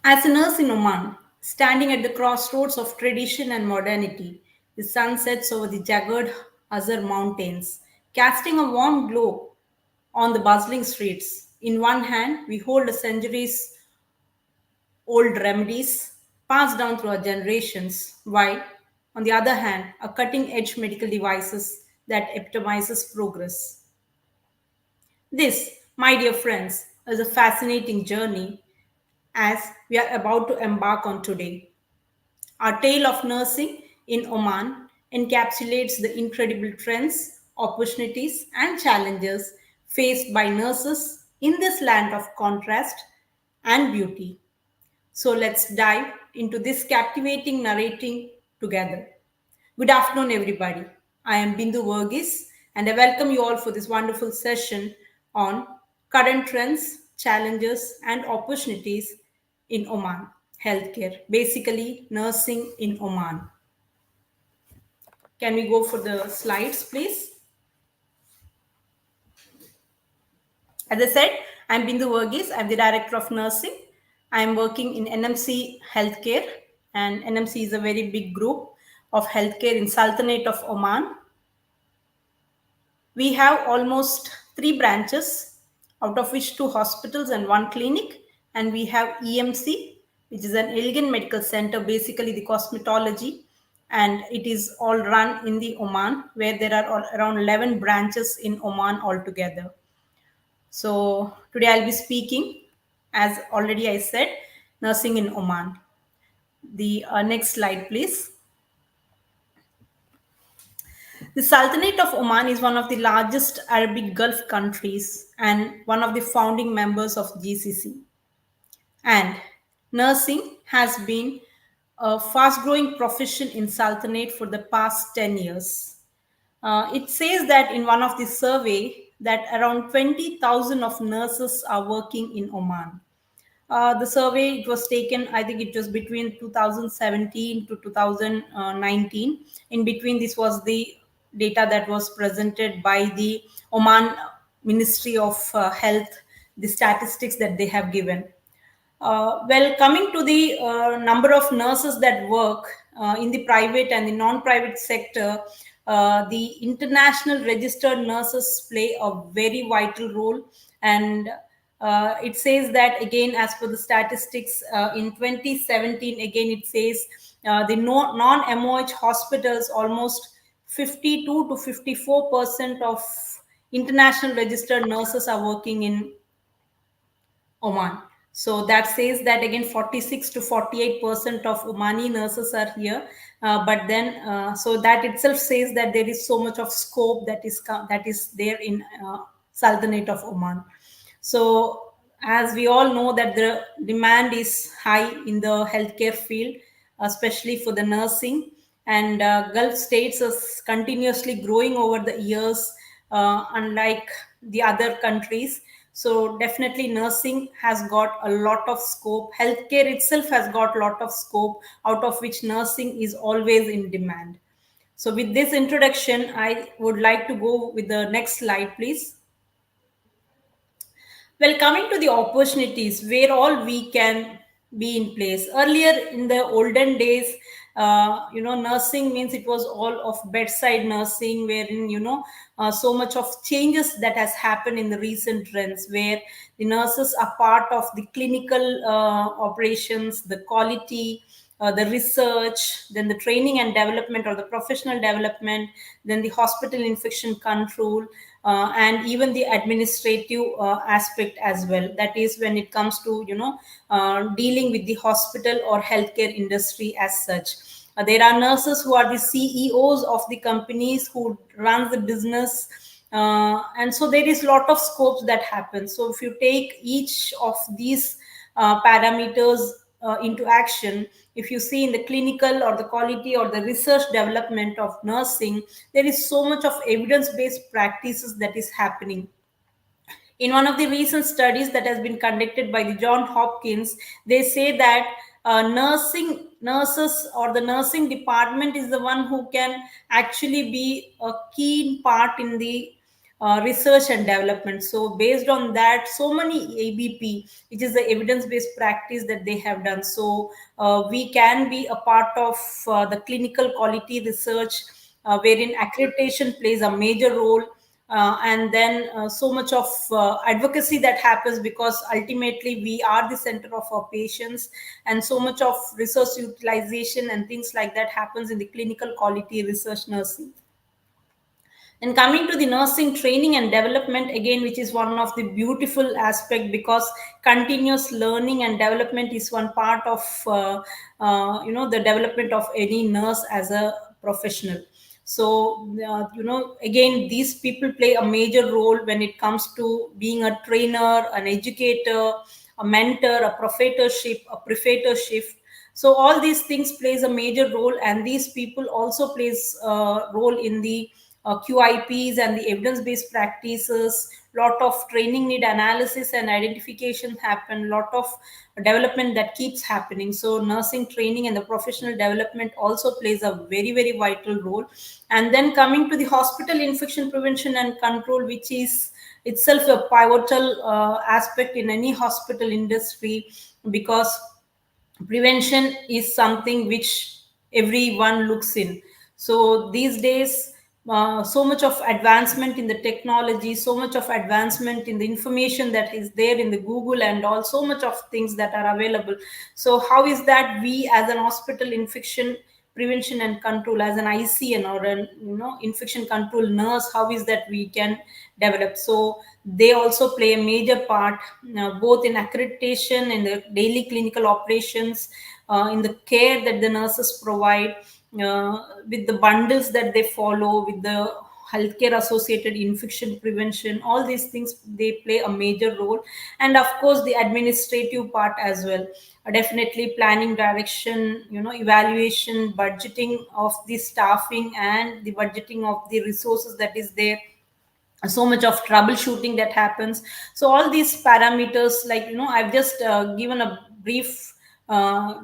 As a nurse in Oman, standing at the crossroads of tradition and modernity, the sun sets over the jagged Azar Mountains, casting a warm glow on the bustling streets. In one hand, we hold a centuries old remedies passed down through our generations, while, on the other hand, are cutting edge medical devices that epitomizes progress. This, my dear friends, is a fascinating journey as we are about to embark on today. Our tale of nursing in Oman encapsulates the incredible trends, opportunities, and challenges faced by nurses in this land of contrast and beauty. So let's dive into this captivating narrating together. Good afternoon, everybody. I am Bindhu Varghese, and I welcome you all for this wonderful session on current trends, challenges, and opportunities in Oman healthcare, basically nursing in Oman. Can we go for the slides, please? As I said, I'm Bindhu Varghese. I'm the Director of Nursing. I'm working in NMC Healthcare, and NMC is a very big group of healthcare in Sultanate of Oman. We have almost 3 branches, out of which 2 hospitals and 1 clinic. And we have EMC, which is an elegant medical center, basically the cosmetology. And it is all run in the Oman, where there are around 11 branches in Oman altogether. So today I'll be speaking, as already I said, nursing in Oman. The next slide, please. The Sultanate of Oman is one of the largest Arabic Gulf countries and one of the founding members of GCC. And nursing has been a fast growing profession in Sultanate for the past 10 years. It says that in one of the survey that around 20,000 of nurses are working in Oman. The survey, it was taken, I think it was between 2017 to 2019. In between, this was the data that was presented by the Oman Ministry of Health, the statistics that they have given. Well, coming to the number of nurses that work in the private and the non-private sector, the international registered nurses play a very vital role. And it says that, again, as per the statistics, in 2017, again, it says the non-MOH hospitals, almost 52 to 54% of international registered nurses are working in Oman. So that says that, again, 46 to 48% of Omani nurses are here. But then, so that itself says that there is so much of scope that is there in Sultanate of Oman. So as we all know that the demand is high in the healthcare field, especially for the nursing, and Gulf states is continuously growing over the years, unlike the other countries. So definitely nursing has got a lot of scope. Healthcare itself has got a lot of scope, out of which nursing is always in demand. So with this introduction, I would like to go with the next slide, please. Well, coming to the opportunities where all we can be in place. Earlier in the olden days, nursing means it was all of bedside nursing, wherein, so much of changes that has happened in the recent trends, where the nurses are part of the clinical operations, the quality, the research, then the training and development or the professional development, then the hospital infection control, and even the administrative aspect as well. That is when it comes to, dealing with the hospital or healthcare industry as such. There are nurses who are the CEOs of the companies who runs the business. And so there is a lot of scopes that happen. So if you take each of these parameters into action, if you see in the clinical or the quality or the research development of nursing, there is so much of evidence-based practices that is happening. In one of the recent studies that has been conducted by the John Hopkins, they say that nurses or the nursing department is the one who can actually be a key part in the research and development. So based on that, so many ABP, which is the evidence-based practice that they have done. So we can be a part of the clinical quality research, wherein accreditation plays a major role. And then so much of advocacy that happens, because ultimately we are the center of our patients, and so much of resource utilization and things like that happens in the clinical quality research nursing. And coming to the nursing training and development again, which is one of the beautiful aspect, because continuous learning and development is one part of the development of any nurse as a professional. So again, these people play a major role when it comes to being a trainer, an educator, a mentor, a professorship, a prefectorship. So all these things plays a major role, and these people also plays a role in the QIPs and the evidence-based practices. Lot of training need analysis and identification happen. Lot of development that keeps happening. So nursing training and the professional development also plays a very, very vital role. And then coming to the hospital infection prevention and control, which is itself a pivotal aspect in any hospital industry, because prevention is something which everyone looks in. So these days, so much of advancement in the technology, so much of advancement in the information that is there in the Google, and all so much of things that are available. So how is that we as an hospital infection prevention and control, as an ICN or an infection control nurse, how is that we can develop? So they also play a major part, both in accreditation, in the daily clinical operations, in the care that the nurses provide, with the bundles that they follow, with the healthcare associated infection prevention. All these things, they play a major role. And of course the administrative part as well. Definitely planning, direction, evaluation, budgeting of the staffing, and the budgeting of the resources that is there. So much of troubleshooting that happens. So all these parameters, like I've just given a brief uh,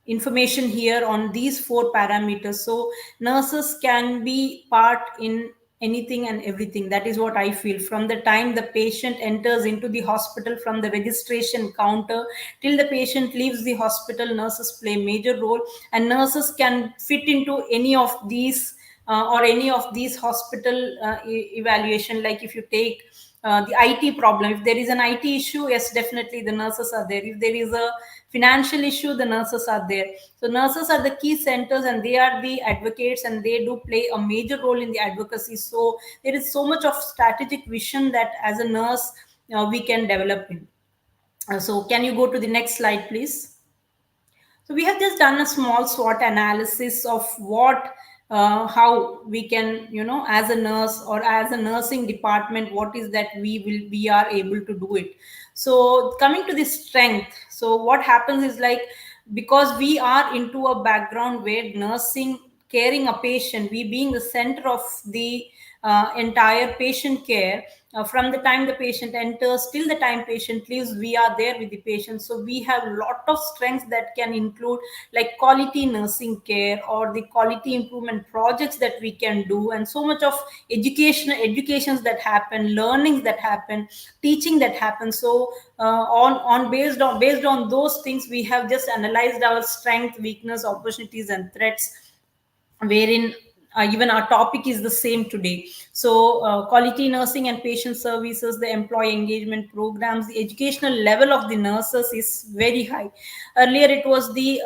information here on these four parameters. So nurses can be part in anything and everything. That is what I feel. From the time the patient enters into the hospital, from the registration counter till the patient leaves the hospital, nurses play a major role. And nurses can fit into any of these or any of these hospital evaluation. Like if you take the IT problem, if there is an IT issue, yes, definitely the nurses are there. If there is a financial issue, the nurses are there. So nurses are the key centers, and they are the advocates, and they do play a major role in the advocacy. So there is so much of strategic vision that as a nurse we can develop in. So can you go to the next slide, please? So we have just done a small SWOT analysis of how we can, as a nurse or as a nursing department, what is that we are able to do it. So coming to the strength, so what happens is, like, because we are into a background where nursing, caring a patient, we being the center of the entire patient care, from the time the patient enters till the time patient leaves, we are there with the patient. So we have a lot of strengths that can include, like, quality nursing care or the quality improvement projects that we can do, and so much of educations that happen, learnings that happen, teaching that happens. So on based on those things, we have just analyzed our strength, weakness, opportunities and threats, wherein even our topic is the same today. So quality nursing and patient services, the employee engagement programs, the educational level of the nurses is very high. Earlier it was the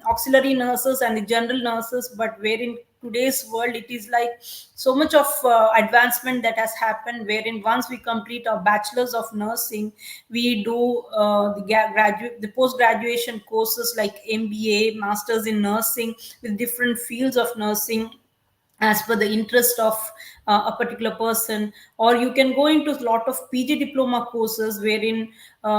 auxiliary nurses and the general nurses, but wherein today's world, it is like so much of advancement that has happened, wherein once we complete our bachelor's of nursing, we do the post graduation courses like MBA, masters in nursing, with different fields of nursing as per the interest of a particular person. Or you can go into a lot of PG diploma courses, wherein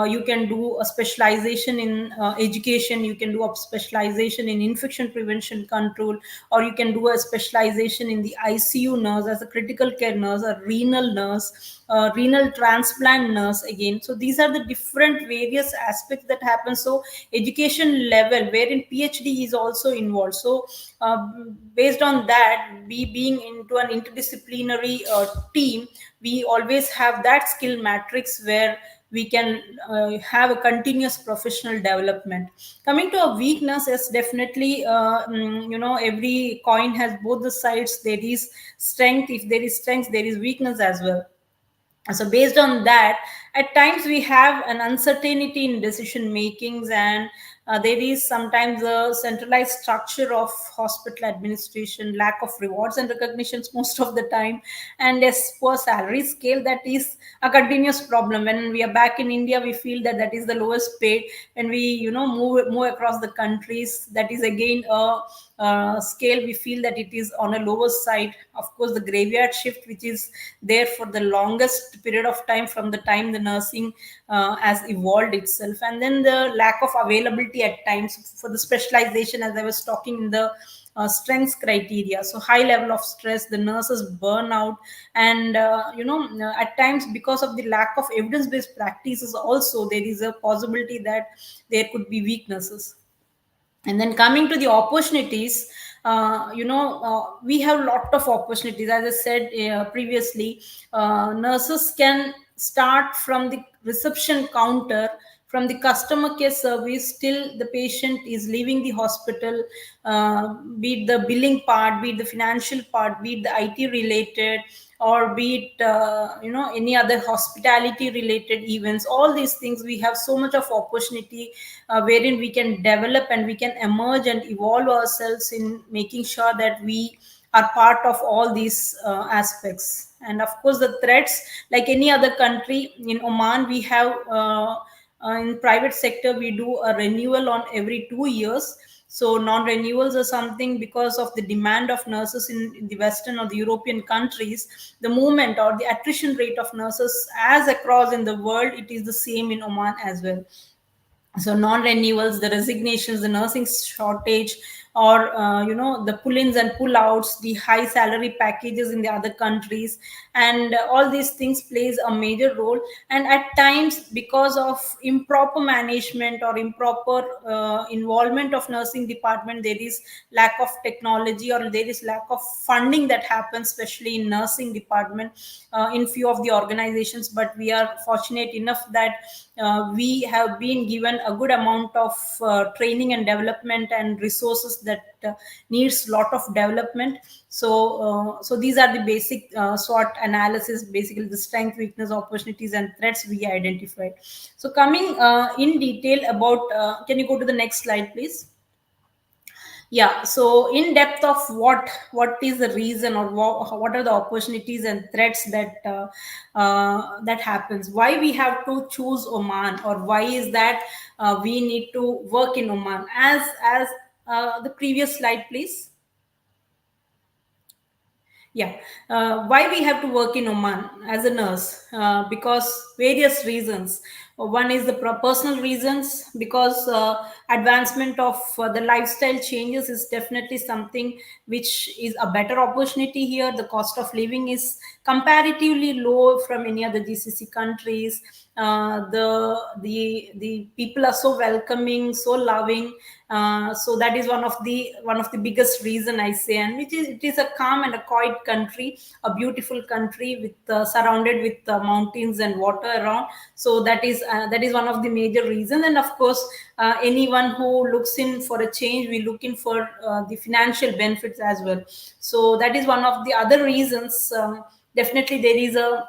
you can do a specialization in education, you can do a specialization in infection prevention control, or you can do a specialization in the ICU nurse, as a critical care nurse, a renal nurse, renal transplant nurse again. So these are the different various aspects that happen. So education level, wherein PhD is also involved. So based on that, we being into an interdisciplinary multidisciplinary team, we always have that skill matrix where we can have a continuous professional development. Coming to a weakness, is definitely every coin has both the sides. There is strength. If there is strength, there is weakness as well. So based on that, at times we have an uncertainty in decision makings, and there is sometimes a centralized structure of hospital administration, lack of rewards and recognitions most of the time, and a poor salary scale. That is a continuous problem. When we are back in India, we feel that that is the lowest paid. When we move across the countries, that is again a scale, we feel that it is on a lower side. Of course, the graveyard shift, which is there for the longest period of time from the time the nursing has evolved itself, and then the lack of availability at times for the specialization, as I was talking in the strengths criteria. So high level of stress, the nurses burn out, and at times, because of the lack of evidence based practices also, there is a possibility that there could be weaknesses. And then coming to the opportunities, we have a lot of opportunities. As I said previously, nurses can start from the reception counter, from the customer care service till the patient is leaving the hospital, be it the billing part, be it the financial part, be it the IT related, or be it any other hospitality related events. All these things, we have so much of opportunity wherein we can develop and we can emerge and evolve ourselves in making sure that we are part of all these aspects. And of course, the threats, like any other country, in Oman we have in private sector, we do a renewal on every 2 years. So non-renewals are something, because of the demand of nurses in the Western or the European countries, the movement or the attrition rate of nurses as across in the world, it is the same in Oman as well. So non-renewals, the resignations, the nursing shortage, or the pull-ins and pull-outs, the high salary packages in the other countries, and all these things plays a major role. And at times, because of improper management or improper involvement of nursing department, there is lack of technology, or there is lack of funding that happens, especially in nursing department in few of the organizations. But we are fortunate enough that we have been given a good amount of training and development and resources that needs lot of development. So these are the basic SWOT analysis, basically the strength, weakness, opportunities and threats we identified. So coming in detail about, can you go to the next slide please? Yeah, so in depth of what is the reason, or what are the opportunities and threats that that happens, why we have to choose Oman, or why is that we need to work in Oman, as the previous slide please. Yeah, why we have to work in Oman as a nurse? Because various reasons. One is the personal reasons, because advancement of the lifestyle changes is definitely something which is a better opportunity here. The cost of living is comparatively low from any other GCC countries. The people are so welcoming, so loving. So that is one of the biggest reason I say. And which is, it is a calm and a quiet country, a beautiful country with surrounded with mountains and water around. So that is one of the major reasons. And of course, anyone who looks in for a change, we look in for the financial benefits as well. So that is one of the other reasons. Definitely there is a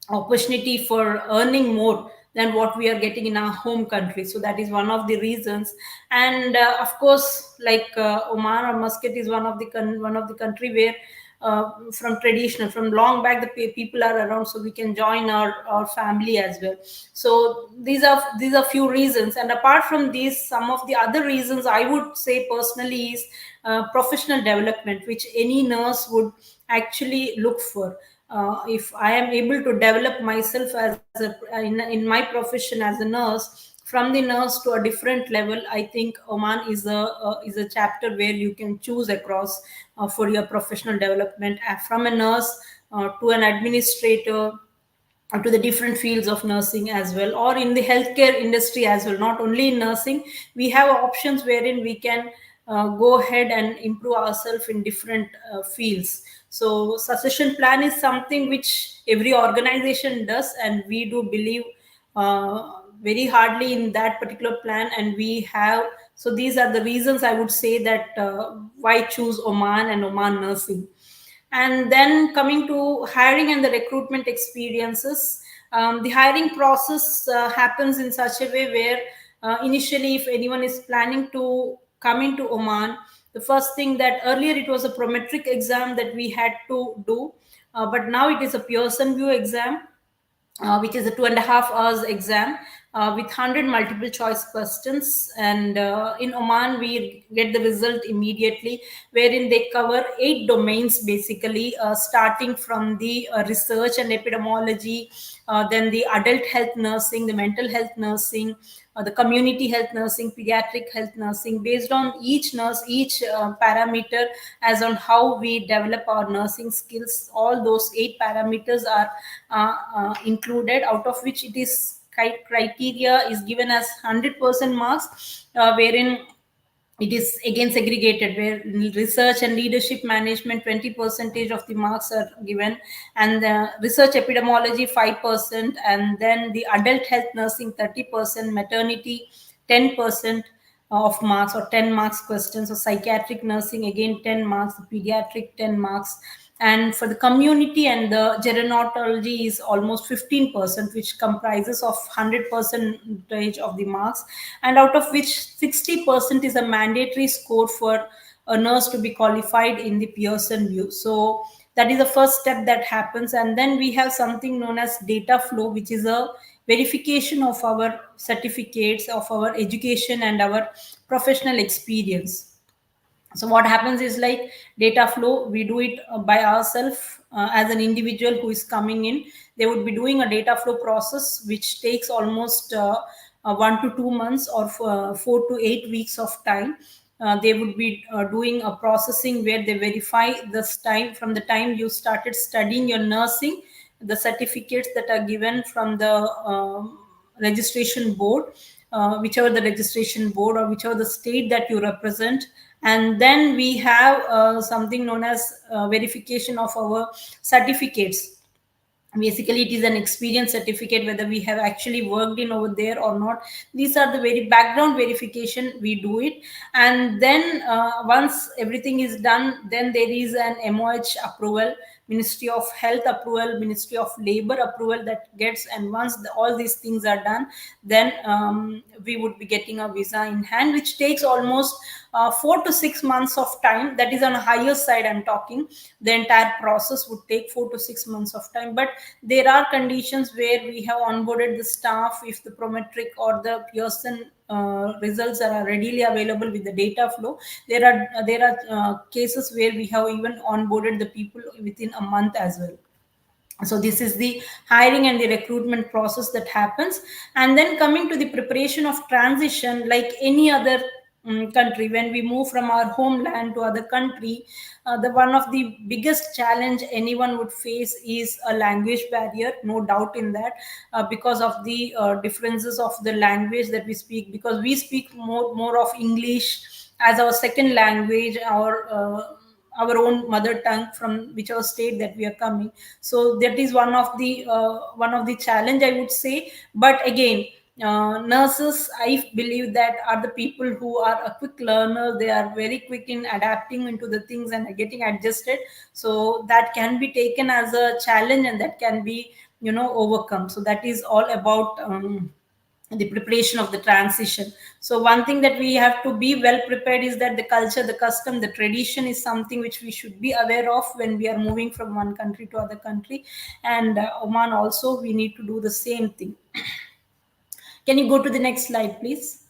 opportunity for earning more than what we are getting in our home country. So that is one of the reasons. And of course, like Oman or Muscat is one of the country where from traditional, from long back, the people are around, so we can join our family as well. So these are few reasons. And apart from these, some of the other reasons I would say personally is professional development, which any nurse would actually look for. If I am able to develop myself in my profession as a nurse, from the nurse to a different level, I think Oman is a chapter where you can choose across for your professional development, from a nurse to an administrator, to the different fields of nursing as well, or in the healthcare industry as well. Not only in nursing, we have options wherein we can go ahead and improve ourselves in different fields. So succession plan is something which every organization does, and we do believe very hardly in that particular plan. And we have, so these are the reasons I would say that why choose Oman and Oman nursing. And then coming to hiring and the recruitment experiences, the hiring process happens in such a way where initially, if anyone is planning to come into Oman, the first thing that earlier it was a prometric exam that we had to do, but now it is a Pearson View exam, which is a 2.5 hours exam with 100 multiple choice questions. And in Oman, we get the result immediately, wherein they cover 8 domains basically, starting from the research and epidemiology, then the adult health nursing, the mental health nursing, the community health nursing, pediatric health nursing, based on each nurse, each parameter, as on how we develop our nursing skills. All those 8 parameters are included, out of which it is criteria is given as 100% marks, wherein it is again segregated, where research and leadership management 20 percentage of the marks are given, and the research epidemiology 5%, and then the adult health nursing 30%, maternity 10% of marks, or 10 marks questions. So psychiatric nursing again 10 marks, the pediatric 10 marks, and for the community and the gerontology is almost 15%, which comprises of 100% of the marks, and out of which 60% is a mandatory score for a nurse to be qualified in the Pearson View. So that is the first step that happens. And then we have something known as data flow, which is a verification of our certificates, of our education and our professional experience. So what happens is, like, data flow, we do it by ourselves. As an individual who is coming in, they would be doing a data flow process which takes almost 1 to 2 months, or 4 to 8 weeks of time. They would be doing a processing where they verify this time from the time you started studying your nursing, the certificates that are given from the registration board, whichever the registration board or whichever the state that you represent. And then we have something known as verification of our certificates. Basically, it is an experience certificate, whether we have actually worked in over there or not. These are the very background verification, we do it. And then once everything is done, then there is an MOH approval, Ministry of Health approval, Ministry of Labor approval that gets. And once all these things are done, then we would be getting a visa in hand, which takes almost 4 to 6 months of time. That is on a higher side I'm talking. The entire process would take 4 to 6 months of time. But there are conditions where we have onboarded the staff. If the prometric or the Pearson results are readily available with the data flow, there are cases where we have even onboarded the people within a month as well. So this is the hiring and the recruitment process that happens. And then coming to the preparation of transition, like any other country, when we move from our homeland to other country, the one of the biggest challenge anyone would face is a language barrier, no doubt in that, because of the differences of the language that we speak, because we speak more of English as our second language, our own mother tongue from whichever state that we are coming. So that is one of the challenge, I would say. But again, nurses, I believe, that are the people who are a quick learner. They are very quick in adapting into the things and getting adjusted. So that can be taken as a challenge, and that can be overcome. So that is all about the preparation of the transition. So one thing that we have to be well prepared is that the culture, the custom, the tradition is something which we should be aware of when we are moving from one country to other country. And Oman also, we need to do the same thing. Can you go to the next slide, please?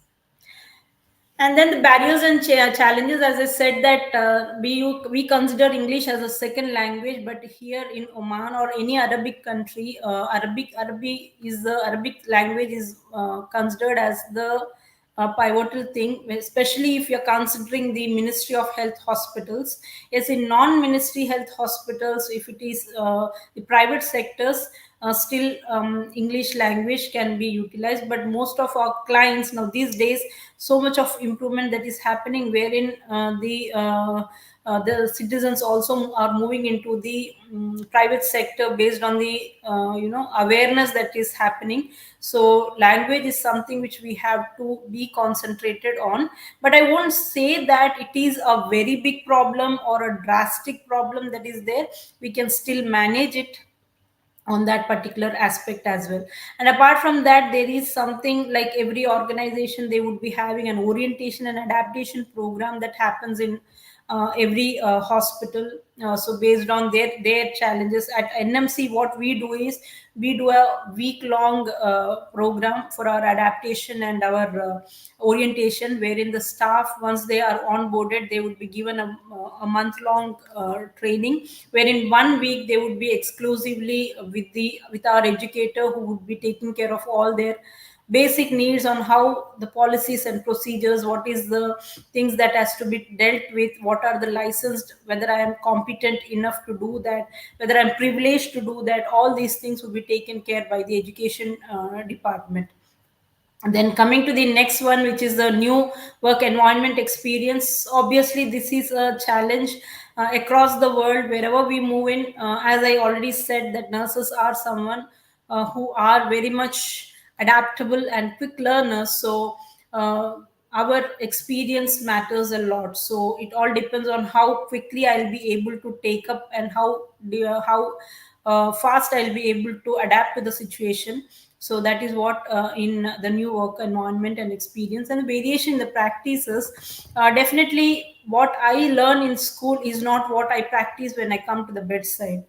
And then the barriers and challenges, as I said, that we consider English as a second language, but here in Oman or any Arabic country, Arabic language is considered as the pivotal thing, especially if you're considering the Ministry of Health hospitals. Yes, in non-ministry health hospitals, if it is the private sectors, still English language can be utilized. But most of our clients now these days, so much of improvement that is happening, wherein the citizens also are moving into the private sector based on the awareness that is happening. So language is something which we have to be concentrated on, but I won't say that it is a very big problem or a drastic problem that is there. We can still manage it on that particular aspect as well. And apart from that, there is something like every organization, they would be having an orientation and adaptation program that happens in every hospital. So based on their challenges at NMC, what we do is we do a week long program for our adaptation and our orientation, wherein the staff, once they are onboarded, they would be given a month long training, wherein 1 week they would be exclusively with our educator, who would be taking care of all their basic needs on how the policies and procedures, what is the things that has to be dealt with, what are the licensed, whether I am competent enough to do that, whether I'm privileged to do that. All these things will be taken care by the education department. And then coming to the next one, which is the new work environment experience. Obviously, this is a challenge across the world, wherever we move in. As I already said, that nurses are someone who are very much adaptable and quick learners. So our experience matters a lot. So it all depends on how quickly I'll be able to take up, and how fast I'll be able to adapt to the situation. So that is what in the new work environment and experience. And the variation in the practices, definitely what I learn in school is not what I practice when I come to the bedside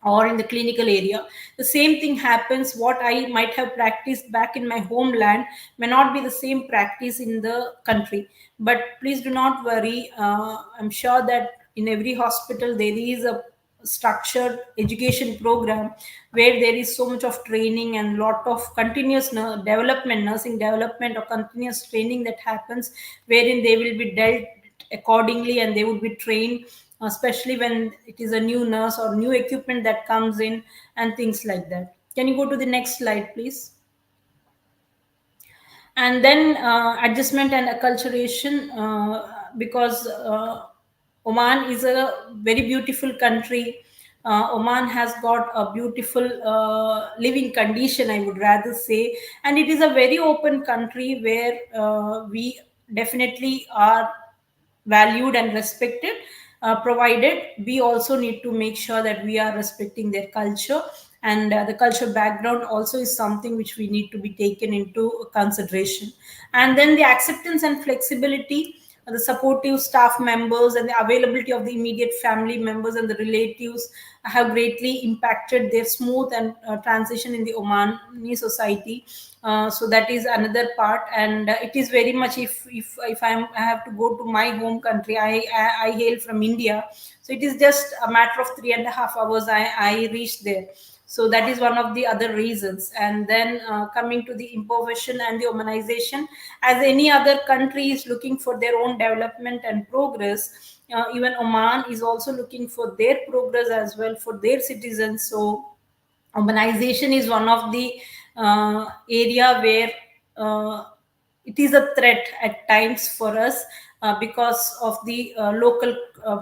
or in the clinical area. The same thing happens. What I might have practiced back in my homeland may not be the same practice in the country. But please do not worry. I'm sure that in every hospital there is a structured education program where there is so much of training and lot of continuous development, nursing development, or continuous training that happens, wherein they will be dealt accordingly and they would be trained, especially when it is a new nurse or new equipment that comes in and things like that. Can you go to the next slide, please? And then adjustment and acculturation, because Oman is a very beautiful country. Oman has got a beautiful living condition, I would rather say, and it is a very open country where we definitely are valued and respected, provided we also need to make sure that we are respecting their culture. And the culture background also is something which we need to be taken into consideration. And then the acceptance and flexibility, the supportive staff members and the availability of the immediate family members and the relatives have greatly impacted their smooth and transition in the Omani society. So that is another part. And it is very much, if I have to go to my home country, I hail from India, so it is just a matter of 3.5 hours I reached there. So that is one of the other reasons. And then coming to the imposition and the Omanization, as any other country is looking for their own development and progress, even Oman is also looking for their progress as well for their citizens. So urbanization is one of the area where it is a threat at times for us, because of the local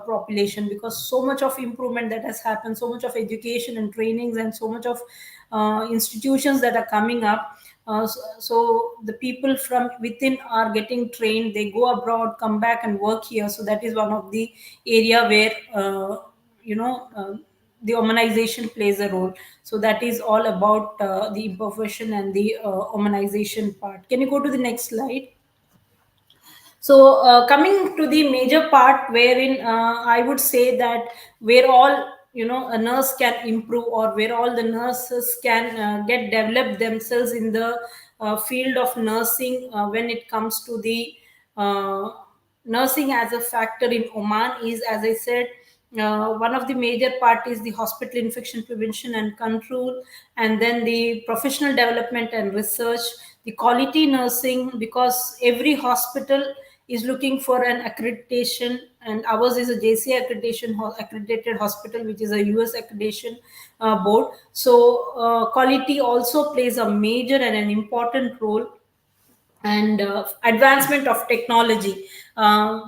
population, because so much of improvement that has happened, so much of education and trainings, and so much of institutions that are coming up. So the people from within are getting trained, they go abroad, come back and work here. So that is one of the area where you know uh, the Omanization plays a role. So that is all about the imperfection and the Omanization part. Can you go to the next slide? So, coming to the major part, wherein I would say that where all a nurse can improve, or where all the nurses can get developed themselves in the field of nursing, when it comes to the uh, nursing as a factor in Oman, is, as I said, one of the major part is the hospital infection prevention and control, and then the professional development and research, the quality nursing, because every hospital, is looking for an accreditation, and ours is a JC accreditation, accredited hospital, which is a US accreditation board. So quality also plays a major and an important role, and advancement of technology,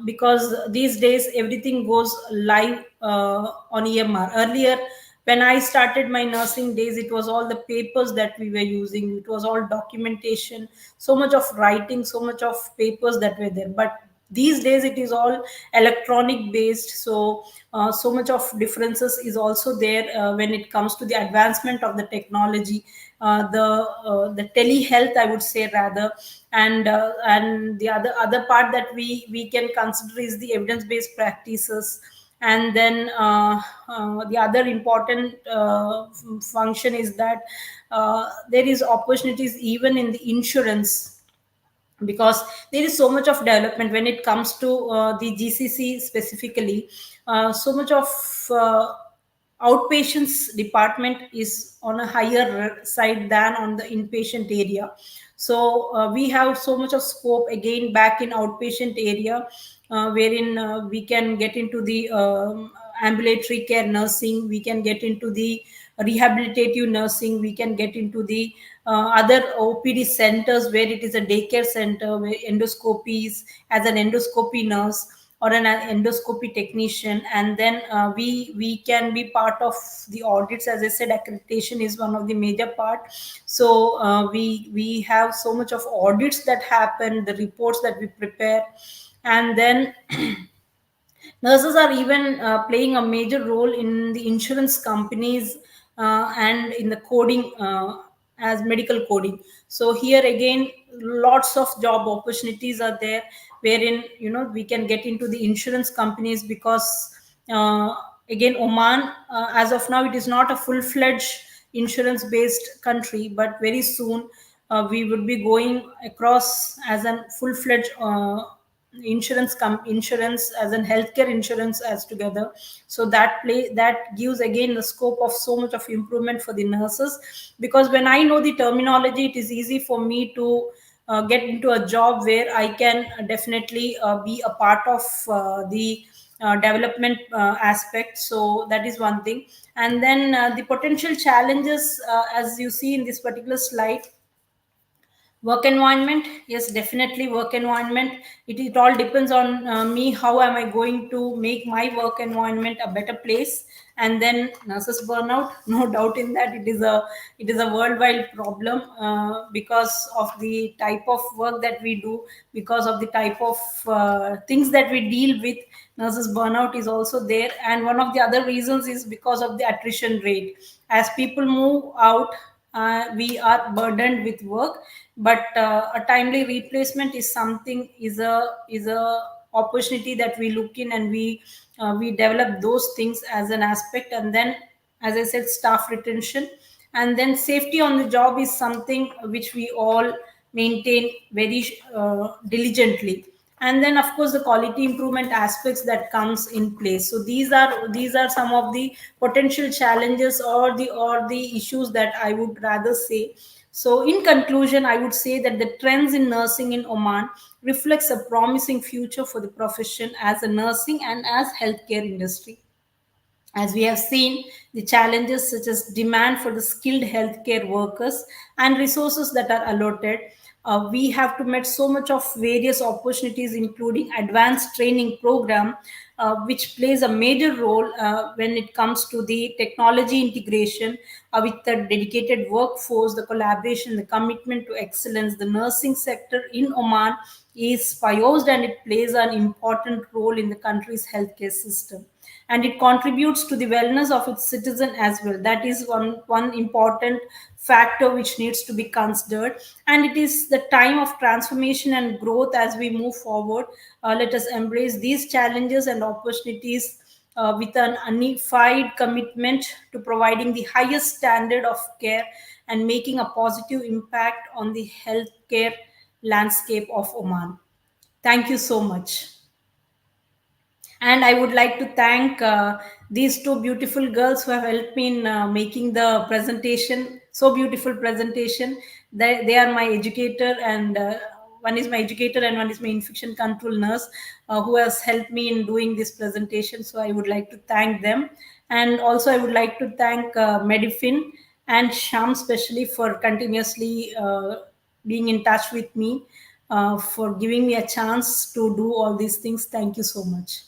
because these days everything goes live on EMR. Earlier, when I started my nursing days, it was all the papers that we were using, it was all documentation, so much of writing, so much of papers that were there. But these days it is all electronic based. So so much of differences is also there when it comes to the advancement of the technology, the telehealth, I would say, rather. And the other part that we can consider is the evidence based practices. And then the other important function is that there is opportunities even in the insurance, because there is so much of development when it comes to the GCC specifically. So much of uh, outpatients department is on a higher side than on the inpatient area. So we have so much of scope again back in outpatient area, wherein we can get into the ambulatory care nursing, we can get into the rehabilitative nursing, we can get into the other OPD centers where it is a daycare center where endoscopies as an endoscopy nurse or an endoscopy technician. And then we can be part of the audits. As I said, accreditation is one of the major part. So we have so much of audits that happen, the reports that we prepare. And then nurses are even playing a major role in the insurance companies and in the coding, as medical coding. So here again, lots of job opportunities are there, wherein we can get into the insurance companies, because uh, again, Oman, as of now, it is not a full-fledged insurance based country, but very soon we would be going across as a full-fledged insurance as in healthcare insurance as together. So that gives again the scope of so much of improvement for the nurses, because when I know the terminology, it is easy for me to get into a job where I can definitely be a part of the development aspect. So that is one thing. And then the potential challenges, as you see in this particular slide. Work environment, yes, definitely work environment. It all depends on me, how am I going to make my work environment a better place. And then nurses burnout, no doubt in that, it is a worldwide problem, because of the type of work that we do, because of the type of things that we deal with. Nurses burnout is also there, and one of the other reasons is because of the attrition rate. As people move out, we are burdened with work. But a timely replacement is something, is a opportunity that we look in, and we develop those things as an aspect. And then, as I said, staff retention, and then safety on the job is something which we all maintain very diligently. And then, of course, the quality improvement aspects that comes in place. So these are some of the potential challenges, or the issues that I would rather say. So in conclusion, I would say that the trends in nursing in Oman reflects a promising future for the profession as a nursing and as healthcare industry. As we have seen, the challenges such as demand for the skilled healthcare workers and resources that are allotted, we have to meet so much of various opportunities, including advanced training program, which plays a major role when it comes to the technology integration with the dedicated workforce, the collaboration, the commitment to excellence. The nursing sector in Oman is poised, and it plays an important role in the country's healthcare system, and it contributes to the wellness of its citizen as well. That is one important factor which needs to be considered. And it is the time of transformation and growth. As we move forward, let us embrace these challenges and opportunities with an unified commitment to providing the highest standard of care and making a positive impact on the healthcare landscape of Oman. Thank you so much. And I would like to thank these two beautiful girls who have helped me in making the presentation, so beautiful presentation. They are my educator, and one is my educator and one is my infection control nurse, who has helped me in doing this presentation. So I would like to thank them. And also I would like to thank Medifin and Sham especially for continuously being in touch with me, for giving me a chance to do all these things. Thank you so much.